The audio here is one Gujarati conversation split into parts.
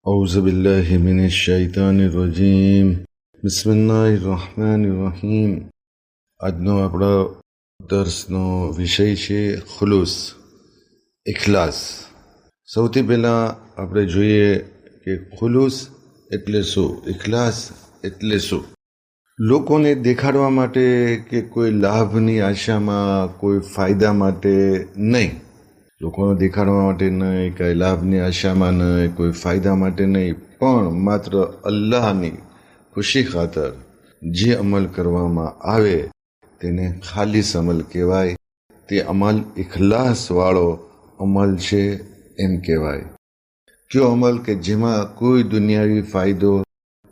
أعوذ بالله من الشيطان الرجيم بسم الله الرحمن الرحيم આજનો આપણો દર્સનો વિષય છે ખુલુસ, ઇખલાસ. સૌથી પહેલાં આપણે જોઈએ કે ખુલુસ એટલે શું, ઇખલાસ એટલે શું. લોકોને દેખાડવા માટે કે કોઈ લાભની આશામાં, કોઈ ફાયદા માટે નહીં, લોકોને દેખાડવા માટે નહીં, કાંઈ લાભની આશામાં નહીં, કોઈ ફાયદા માટે નહીં, પણ માત્ર અલ્લાહની ખુશી ખાતર જે અમલ કરવામાં આવે તેને ખાલીસ અમલ કહેવાય. તે અમલ ઇખલાસવાળો અમલ છે એમ કહેવાય. કયો અમલ કે જેમાં કોઈ દુનિયાવી ફાયદો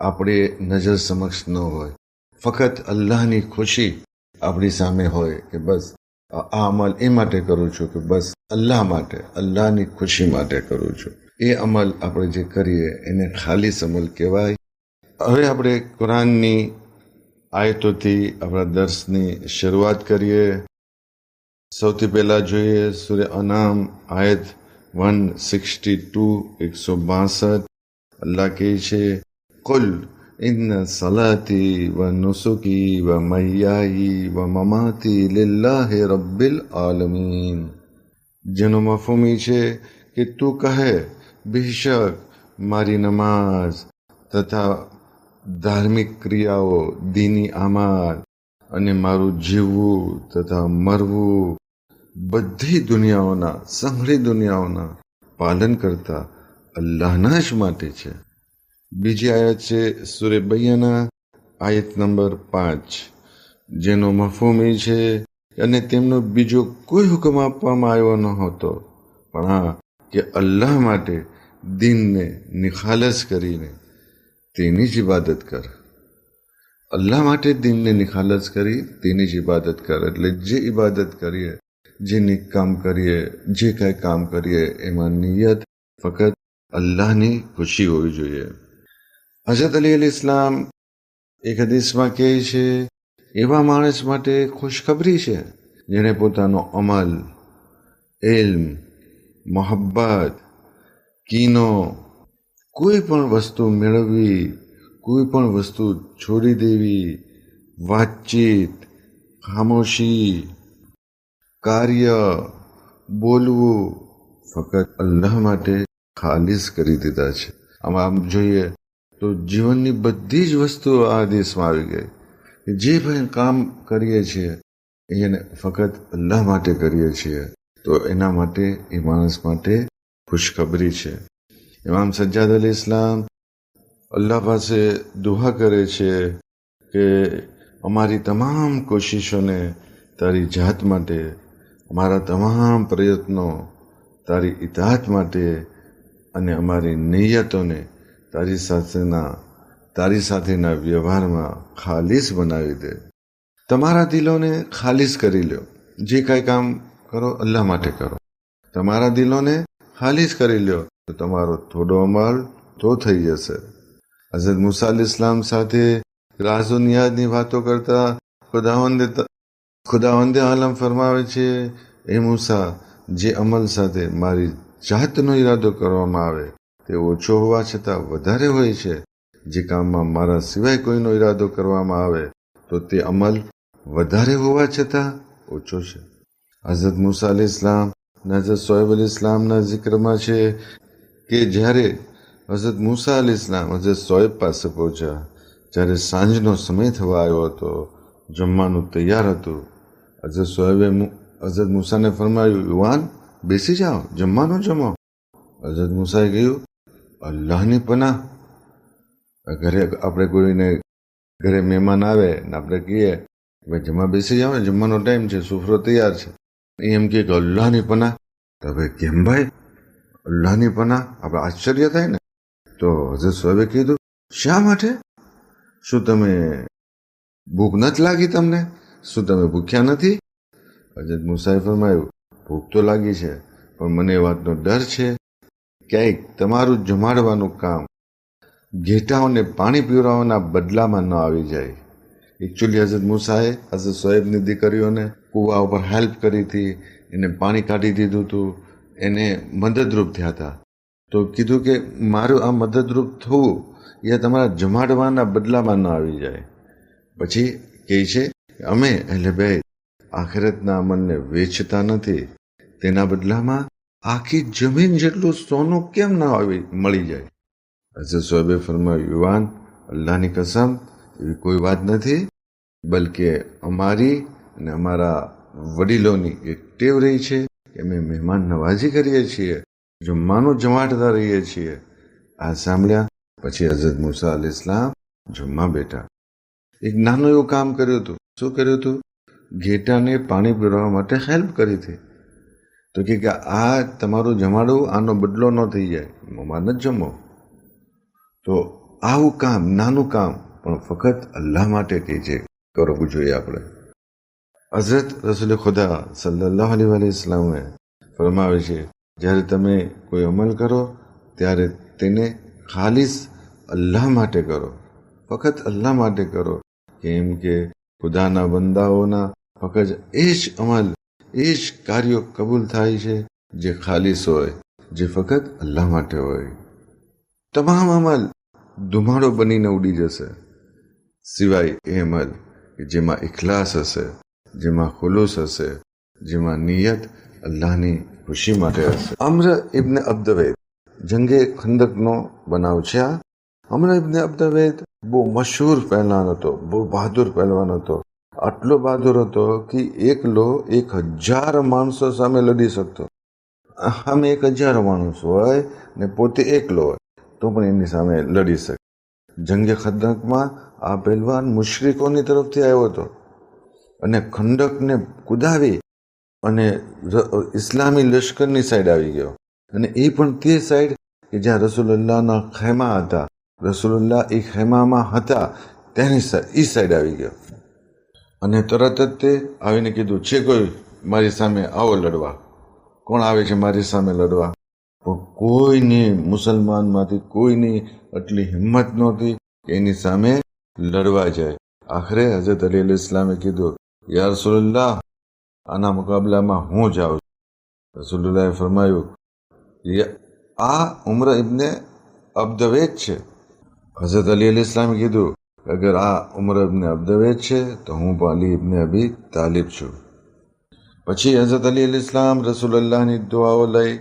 આપણે નજર સમક્ષ ન હોય, ફક્ત અલ્લાહની ખુશી આપણી સામે હોય કે બસ આ અમલ એ માટે કરું છું કે બસ અલ્લાહ માટે, અલ્લાહની ખુશી માટે કરું છું. એ અમલ આપણે જે કરીએ એને ખાલીસ અમલ કહેવાય. હવે આપણે કુરાનની આયતોથી આપણા દર્સની શરૂઆત કરીએ. સૌથી પહેલાં જોઈએ સૂરે અનામ આયત 162 162. અલ્લાહ કહે છે, કુલ ઇન્ન સલાતી વ નુસુકી વ મહ્યાઈ વ મમાતી લિલ્લાહી રબ્બિલ આલમીન. જેનો મફહૂમ છે કે તું કહે, બેશક મારી નમાઝ તથા ધાર્મિક ક્રિયાઓ, દીની આમાલ અને મારું જીવવું તથા મરવું બધી દુનિયાઓના, સંઘળી દુનિયાઓના પાલન કરતા અલ્લાહના જ માટે છે. બીજી આયત છે સૂરે બૈયાના આયત નંબર 5, જેનો મફહૂમ છે અને તેમનો બીજો કોઈ હુકમ આપવામાં આવ્યો ન હતો પણ હા કે અલ્લાહ માટે દીનને નિખાલસ કરીને તેની જ ઇબાદત કર. અલ્લાહ માટે દીનને નિખાલસ કરી તેની જ ઇબાદત કર. એટલે જે ઇબાદત કરીએ, જે નેક કામ કરીએ, જે કાંઈ કામ કરીએ એમાં નિયત ફક્ત અલ્લાહની ખુશી હોવી જોઈએ. હઝરત અલી અલ ઇસ્લામ એક હદીસમાં કહે છે, એવા માણસ માટે ખુશખબરી છે જેણે પોતાનો અમલ, ઇલ્મ, મોહબ્બત, કીનો, કોઈ પણ વસ્તુ મેળવવી, કોઈ પણ વસ્તુ છોડી દેવી, વાતચીત, ખામોશી, કાર્ય, બોલવું ફક્ત અલ્લાહ માટે ખાલીસ કરી દીધા છે. આમ જોઈએ તો જીવનની બધી જ વસ્તુઓ આ આદેશમાં આવી ગઈ કે જે પણ કામ કરીએ છીએ એને ફક્ત અલ્લાહ માટે કરીએ છીએ, તો એના માટે એ માણસ માટે ખુશખબરી છે. ઇમામ સજ્જાદ અલી ઇસ્લામ અલ્લાહ પાસે દુઆ કરે છે કે અમારી તમામ કોશિશોને તારી જાત માટે, અમારા તમામ પ્રયત્નો તારી ઇતાઅત માટે અને અમારી નિયતોને તારી સાથેના વ્યવહારમાં ખાલીસ બનાવી દે. તમારા દિલોને ખાલીસ કરી લો. જે કાંઈ કામ કરો અલ્લાહ માટે કરો. તમારા દિલોને ખાલીસ કરી લો તો તમારો થોડો અમલ તો થઈ જશે. હઝરત મૂસા અલ ઇસ્લામ સાથે રાઝો નિયાઝની વાતો કરતા ખુદાવંદે આલમ ફરમાવે છે, એ મૂસા, જે અમલ સાથે મારી જાતનો ઈરાદો કરવામાં આવે તે ઓછો હોવા છતાં વધારે હોય છે. જે કામમાં મારા સિવાય કોઈનો ઈરાદો કરવામાં આવે તો તે અમલ વધારે હોવા છતાં ઓછો છે. હઝરત મૂસા અલ ઇસ્લામ અને હઝરત શોએબ અલ ઇસ્લામના જિક્રમાં છે કે જ્યારે હઝરત મૂસા અલ ઇસ્લામ હઝરત શોએબ પાસે પહોંચ્યા, જ્યારે સાંજનો સમય થવા આવ્યો હતો, જમવાનું તૈયાર હતું. હઝરત શોએબે હઝરત મૂસાને ફરમાવ્યું, યુવાન બેસી જાઓ, જમવાનું જમો. હઝરત મૂસાએ કહ્યું, અલ્લાહની પનાહ, આપણે કોઈને ઘરે મહેમાન આવે ને આપણે કહીએ ભાઈ જમવા બેસી જાઓ ને, જમવાનો ટાઈમ છે, સુફરો તૈયાર છે, એમ કે અલ્લાહની પનાહ. તો ભાઈ કેમ ભાઈ અલ્લાહની પનાહ, આપણે આશ્ચર્ય થાય ને. તો હઝરત શોએબે કીધું, શા માટે? શું તમે ભૂખ નથી લાગી તમને? શું તમે ભૂખ્યા નથી? હઝરત મૂસાએ ફરમાયું, ભૂખ તો લાગી છે પણ મને એ વાતનો ડર છે ક્યાંક તમારું જમાડવાનું કામ ઘેટાઓને પાણી પીવડાવવાના બદલામાં ન આવી જાય. એકચ્યુઅલી હઝરત મૂસાએ હઝરત શોએબની દીકરીઓને કૂવા ઉપર હેલ્પ કરી હતી, એને પાણી કાઢી દીધું હતું, એને મદદરૂપ થયા હતા. તો કીધું કે મારું આ મદદરૂપ થવું એ તમારા જમાડવાના બદલામાં ન આવી જાય. પછી કહે છે અમે એટલે બે આખિરતના અમલને વેચતા નથી, તેના બદલામાં આખી જમીન જેટલું સોનું કેમ ના મળી જાય. હઝરત સોહેબે ફરમાયું, યુવાન, અલ્લાહની કસમ એવી કોઈ વાત નથી, બલકે અમારી અને અમારા વડીલોની એક ટેવ રહી છે કે અમે મહેમાન નવાજી કરીએ છીએ, જમવાનું જમાડતા રહીએ છીએ. આ સાંભળ્યા પછી હઝરત મૂસા અલૈહિસ્સલામ જમવા બેઠા. એક નાનું એવું કામ કર્યું હતું. શું કર્યું હતું? ઘેટાને પાણી પીવડાવવા માટે હેલ્પ કરી હતી. તો કે આ તમારું જમાડવું આનો બદલો ન થઈ જાય, મમાન જ જમો. તો આવું કામ, નાનું કામ પણ ફક્ત અલ્લાહ માટે કહે છે કરવું જોઈએ આપણે. હઝરત રસૂલ ખુદા સલ્લલ્લાહુ અલૈહિ વસલ્લમે ફરમાવે છે, જ્યારે તમે કોઈ અમલ કરો ત્યારે તેને ખાલિસ અલ્લાહ માટે કરો, ફક્ત અલ્લાહ માટે કરો. કેમ કે ખુદાના બંદાઓના ફક્ત એ જ અમલ, એ જ કાર્યો કબૂલ થાય છે જે ખાલિસ હોય, જે ફક્ત અલ્લાહ માટે હોય. તમામ અમલ ધુમાડો બનીને ઉડી જશે, સિવાય એ અમલ કે જેમાં ઇખલાસ હશે, જેમાં ખુલૂસ હશે, જેમાં નિયત અલ્લાહની ખુશી માટે હશે. અમ્ર ઇબ્ન અબ્દવેદ, જંગે ખંદકનો બનાવ છે આ. અમ્ર ઇબ્ન અબ્દવેદ બહુ મશહૂર પહેલવાન હતો, બહુ બહાદુર પહેલવાન હતો. આટલો બહાદુર હતો કે એકલો 1000 માણસો સામે લડી શકતો. સામે 1000 માણસ હોય ને પોતે એકલો હોય તો પણ એની સામે લડી શકે. જંગે ખંદકમાં આ પહેલવાન મુશરિકોની તરફથી આવ્યો હતો અને ખંડકને કુદાવી અને ઇસ્લામી લશ્કરની સાઈડ આવી ગયો. અને એ પણ તે સાઈડ કે જ્યાં રસૂલુલ્લાહના ખેમા હતા, રસૂલુલ્લાહ એ ખેમામાં હતા તેની એ સાઈડ આવી ગયો. અને તરત જ તે આવીને કીધું, છે કોઈ મારી સામે આવો લડવા? કોણ આવે છે મારી સામે લડવા? પણ કોઈની, મુસલમાનમાંથી કોઈની આટલી હિંમત નહોતી કે એની સામે લડવા જાય. આખરે હઝરત અલી અલૈહિસ્સલામે કીધું, યા રસૂલુલ્લાહ, આના મુકાબલામાં હું જાઉં છું. રસૂલુલ્લાહે ફરમાયું, આ ઉમર ઇબ્ન અબ્દવેદ છે. હઝરત અલી અલૈહિસ્સલામે કીધું, અગર આ ઉમર ઇબ્ન અબ્દવેદ છે તો હું પણ અલી ઇબ્ન અબી તાલિબ છું. પછી હઝરત અલી અલૈહિસ્સલામ રસૂલુલ્લાહની દુઆઓ લઈ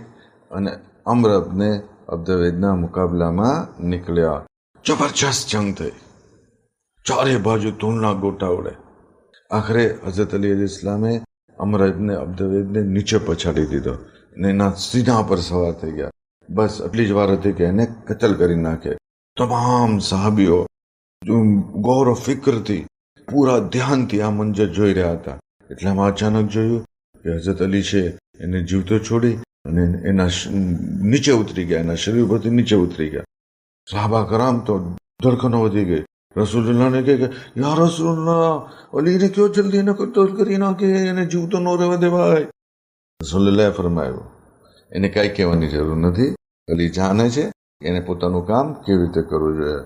અને અમ્ર ઇબ્ન અબ્દવેદના મુકાબલામાં નીકળ્યા. જબરજસ્ત જંગ થઈ, ચારે બાજુ ધૂળના ગોટા ઉડે. આખરે હઝરત અલી અલૈહિસ્સલામે અમ્ર ઇબ્ન અબ્દવેદને નીચે પછાડી દીધો અને એના સીધા પર સવાર થઈ ગયા. બસ આટલી જ વાર હતી કે એને કતલ કરી નાખે. તમામ સહાબીઓ ગૌર ફિક્રથી, પૂરા ધ્યાનથી આ મંજર જોઈ રહ્યા હતા. એટલામાં અચાનક જોયું કે હઝરત અલી છે એને જીવતો છોડી અને એના નીચે ઉતરી ગયા, એના શરીર પરથી નીચે ઉતરી ગયા. સહાબા કરામ તો ધડકનો વધી ગઈ. રસૂલુલ્લાહને કહે કે યા રસૂલુલ્લાહ, અલીને કયો જલ્દી એને કતલ કરી નાખે, એને જીવતો ન રહેવા દેવાય. રસૂલુલ્લાહે ફરમાયું, એને કાંઈ કહેવાની જરૂર નથી, અલી જાણે છે એને પોતાનું કામ કેવી રીતે કરવું જોઈએ.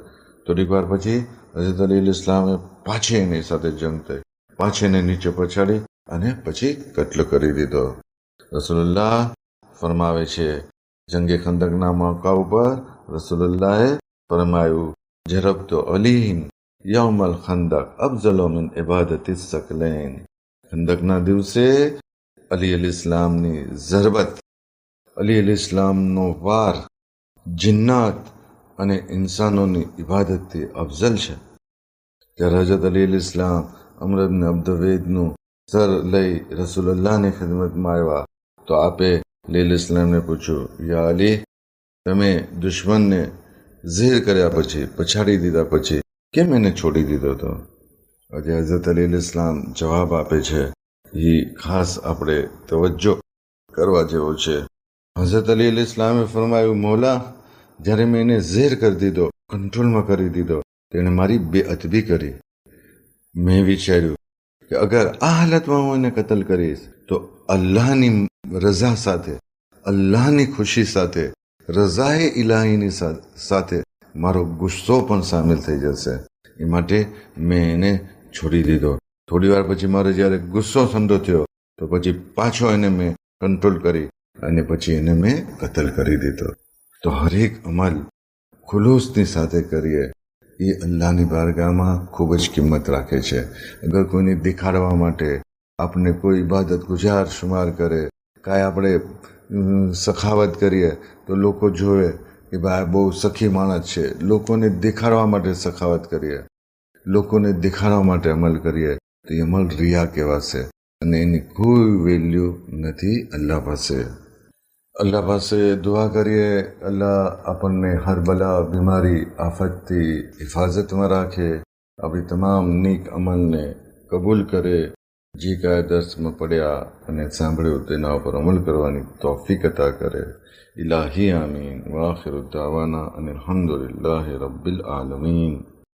થોડીક વાર પછી હઝરત અલી અલૈહિસ્સલામે પાછી એની સાથે જંગ થઈ, પાછી એને નીચે પછાડી અને પછી કત્લ કરી દીધો. રસૂલુલ્લાહ ફરમાવે છે, જંગે ખંદકના મોકા ઉપર રસૂલુલ્લાહે ફરમાયું, ઝરબતો અલીન યૌમલ ખંદક અફઝલો મિન ઇબાદતી સકલૈન. ખંદકના દિવસે અલી અલૈહિસ્સલામની ઝરબત, અલી અલૈહિસ્સલામનો વાર જિન્નાત અને ઇન્સાનોની ઇબાદતથી અફઝલ છે. ત્યારે હઝરત અલી અલૈહિસ્સલામ અમ્ર ઇબ્ન અબ્દવેદનું સર લઈ રસૂલુલ્લાહની ખિદમતમાં આવ્યા તો આપે અલી અલૈહિસ્સલામને પૂછ્યું, યા અલી, તમે દુશ્મનને ઝેર કર્યા પછી, પછાડી દીધા પછી કેમ એને છોડી દીધો હતો? આજે હઝરત અલી અલૈહિસ્સલામ જવાબ આપે છે, એ ખાસ આપણે તવજ્જો કરવા જેવો છે. હઝરત અલી અલૈહિસ્સલામે ફરમાયું, મૌલા, જ્યારે મેં એને ઝેર કરી દીધો, કંટ્રોલમાં કરી દીધો, તેણે મારી બેઅદબી કરી. મેં વિચાર્યું કે અગર આ હાલતમાં હું એને કતલ કરીશ તો અલ્લાહની રઝા સાથે, અલ્લાહની ખુશી સાથે, રઝાએ ઇલાહીની સાથે મારો ગુસ્સો પણ સામેલ થઈ જશે. એ માટે મેં એને છોડી દીધો. થોડી વાર પછી મારે જ્યારે ગુસ્સો ઠંડો થયો તો પછી પાછો એને મેં કંટ્રોલ કરી અને પછી એને મેં કતલ કરી દીધો. તો તો હરેક અમલ ખુલૂસની સાથે કરીએ એ અલ્લાહની બારગાહમાં ખૂબ જ કિંમત રાખે છે. અગર કોઈને દેખાડવા માટે આપણે કોઈ ઇબાદત ગુજાર શુમાર કરે, કાંઈ આપણે સખાવત કરીએ તો લોકો જોવે કે ભાઈ બહુ સખી માણસ છે. લોકોને દેખાડવા માટે સખાવત કરીએ, લોકોને દેખાડવા માટે અમલ કરીએ તો એ અમલ રિયા કહેવાશે અને એની કોઈ વેલ્યુ નથી અલ્લાહ પાસે. અલ્લાહ પાસે દુઆ કરીએ, અલ્લાહ આપણને હર બલા, બીમારી, આફતથી હિફાજતમાં રાખે, આપણી તમામ નીક અમલને કબૂલ કરે. જે કાંઈ દર્સમાં પડ્યા અને સાંભળ્યું તેના ઉપર અમલ કરવાની તૌફીક અતા કરે. ઇલાહી આમીન. વ આખિરુ દાવાના અનિલ હમ્દુલિલ્લાહિ રબ્બિલ આલમીન.